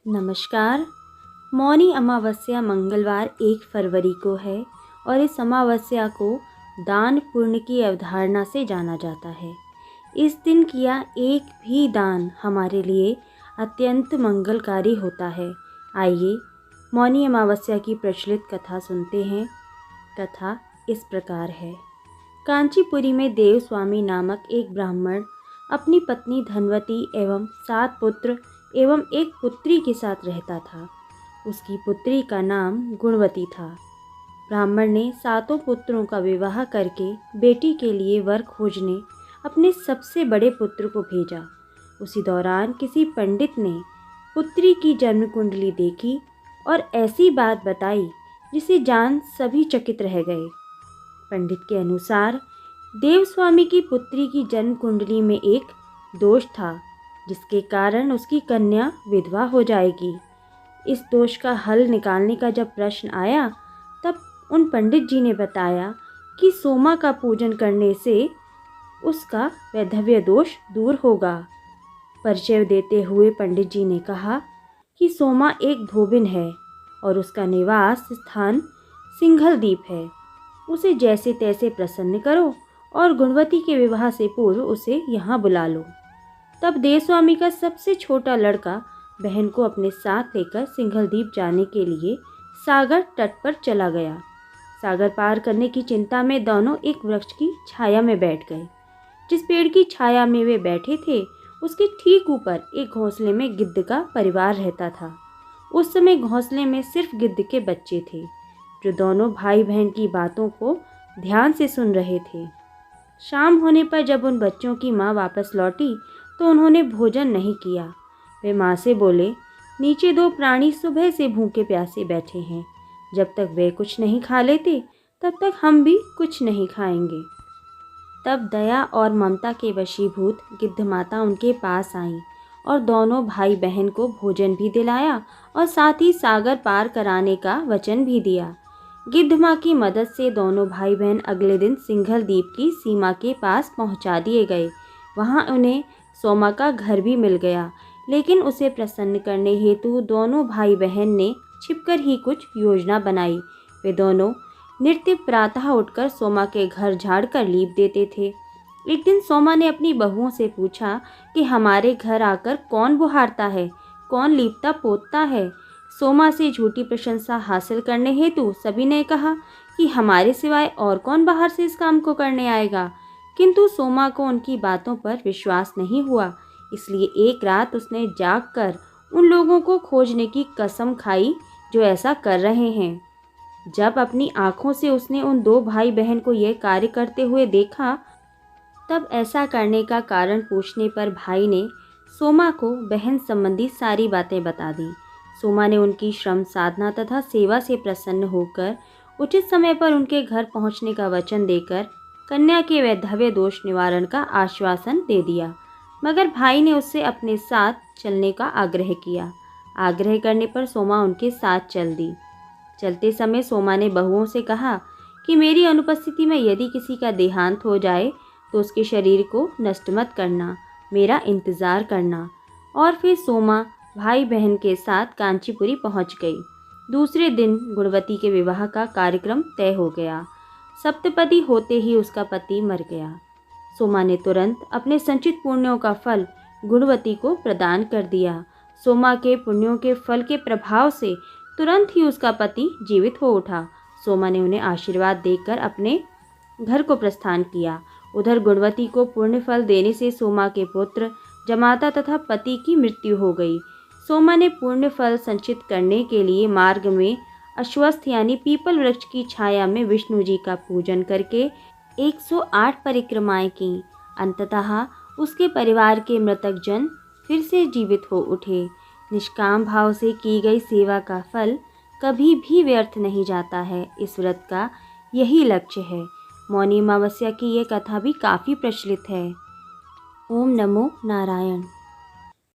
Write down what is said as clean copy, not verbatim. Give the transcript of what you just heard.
नमस्कार। मौनी अमावस्या मंगलवार 1 फरवरी को है और इस अमावस्या को दान पुण्य की अवधारणा से जाना जाता है। इस दिन किया एक भी दान हमारे लिए अत्यंत मंगलकारी होता है। आइए मौनी अमावस्या की प्रचलित कथा सुनते हैं। कथा इस प्रकार है। कांचीपुरी में देवस्वामी नामक एक ब्राह्मण अपनी पत्नी धनवती एवं 7 पुत्र एवं एक पुत्री के साथ रहता था। उसकी पुत्री का नाम गुणवती था। ब्राह्मण ने 7 पुत्रों का विवाह करके बेटी के लिए वर खोजने अपने सबसे बड़े पुत्र को भेजा। उसी दौरान किसी पंडित ने पुत्री की जन्म कुंडली देखी और ऐसी बात बताई जिसे जान सभी चकित रह गए। पंडित के अनुसार देवस्वामी की पुत्री की जन्म कुंडली में एक दोष था, जिसके कारण उसकी कन्या विधवा हो जाएगी। इस दोष का हल निकालने का जब प्रश्न आया, तब उन पंडित जी ने बताया कि सोमा का पूजन करने से उसका वैधव्य दोष दूर होगा। परिचय देते हुए पंडित जी ने कहा कि सोमा एक धोबिन है और उसका निवास स्थान सिंघलदीप है। उसे जैसे तैसे प्रसन्न करो और गुणवती के विवाह से पूर्व उसे यहाँ बुला लो। तब देवस्वामी का सबसे छोटा लड़का बहन को अपने साथ लेकर सिंघलदीप जाने के लिए सागर तट पर चला गया। सागर पार करने की चिंता में दोनों एक वृक्ष की छाया में बैठ गए। जिस पेड़ की छाया में वे बैठे थे, उसके ठीक ऊपर एक घोंसले में गिद्ध का परिवार रहता था। उस समय घोंसले में सिर्फ गिद्ध के बच्चे थे, जो दोनों भाई बहन की बातों को ध्यान से सुन रहे थे। शाम होने पर जब उन बच्चों की माँ वापस लौटी तो उन्होंने भोजन नहीं किया। वे माँ से बोले, नीचे 2 प्राणी सुबह से भूखे प्यासे बैठे हैं। जब तक वे कुछ नहीं खा लेते, तब तक हम भी कुछ नहीं खाएंगे। तब दया और ममता के वशीभूत गिद्ध माता उनके पास आईं और दोनों भाई बहन को भोजन भी दिलाया और साथ ही सागर पार कराने का वचन भी दिया। गिद्ध माँ की मदद से दोनों भाई बहन अगले दिन सिंघलदीप की सीमा के पास पहुँचा दिए गए। वहाँ उन्हें सोमा का घर भी मिल गया, लेकिन उसे प्रसन्न करने हेतु दोनों भाई बहन ने छिपकर ही कुछ योजना बनाई। वे दोनों नित्य प्रातः उठकर सोमा के घर झाड़ कर लीप देते थे। एक दिन सोमा ने अपनी बहुओं से पूछा कि हमारे घर आकर कौन बुहारता है, कौन लीपता पोतता है। सोमा से झूठी प्रशंसा हासिल करने हेतु सभी ने कहा कि हमारे सिवाय और कौन बाहर से इस काम को करने आएगा। किंतु सोमा को उनकी बातों पर विश्वास नहीं हुआ, इसलिए एक रात उसने जागकर उन लोगों को खोजने की कसम खाई जो ऐसा कर रहे हैं। जब अपनी आंखों से उसने उन 2 भाई बहन को यह कार्य करते हुए देखा, तब ऐसा करने का कारण पूछने पर भाई ने सोमा को बहन संबंधी सारी बातें बता दी। सोमा ने उनकी श्रम साधना तथा सेवा से प्रसन्न होकर उचित समय पर उनके घर पहुंचने का वचन देकर कन्या के वैधव्य दोष निवारण का आश्वासन दे दिया। मगर भाई ने उससे अपने साथ चलने का आग्रह किया। आग्रह करने पर सोमा उनके साथ चल दी। चलते समय सोमा ने बहुओं से कहा कि मेरी अनुपस्थिति में यदि किसी का देहांत हो जाए तो उसके शरीर को नष्ट मत करना, मेरा इंतज़ार करना। और फिर सोमा भाई बहन के साथ कांचीपुरी पहुंच गई। दूसरे दिन गुणवती के विवाह का कार्यक्रम तय हो गया। सप्तपदी होते ही उसका पति मर गया। सोमा ने तुरंत अपने संचित पुण्यों का फल गुणवती को प्रदान कर दिया। सोमा के पुण्यों के फल के प्रभाव से तुरंत ही उसका पति जीवित हो उठा। सोमा ने उन्हें आशीर्वाद देकर अपने घर को प्रस्थान किया। उधर गुणवती को पुण्य फल देने से सोमा के पुत्र जमाता तथा पति की मृत्यु हो गई। सोमा ने पुण्य फल संचित करने के लिए मार्ग में अश्वत्थ यानी पीपल वृक्ष की छाया में विष्णु जी का पूजन करके 108 परिक्रमाएं की। अंततः उसके परिवार के मृतक जन फिर से जीवित हो उठे। निष्काम भाव से की गई सेवा का फल कभी भी व्यर्थ नहीं जाता है। इस व्रत का यही लक्ष्य है। मौनी अमावस्या की ये कथा भी काफ़ी प्रचलित है। ओम नमो नारायण।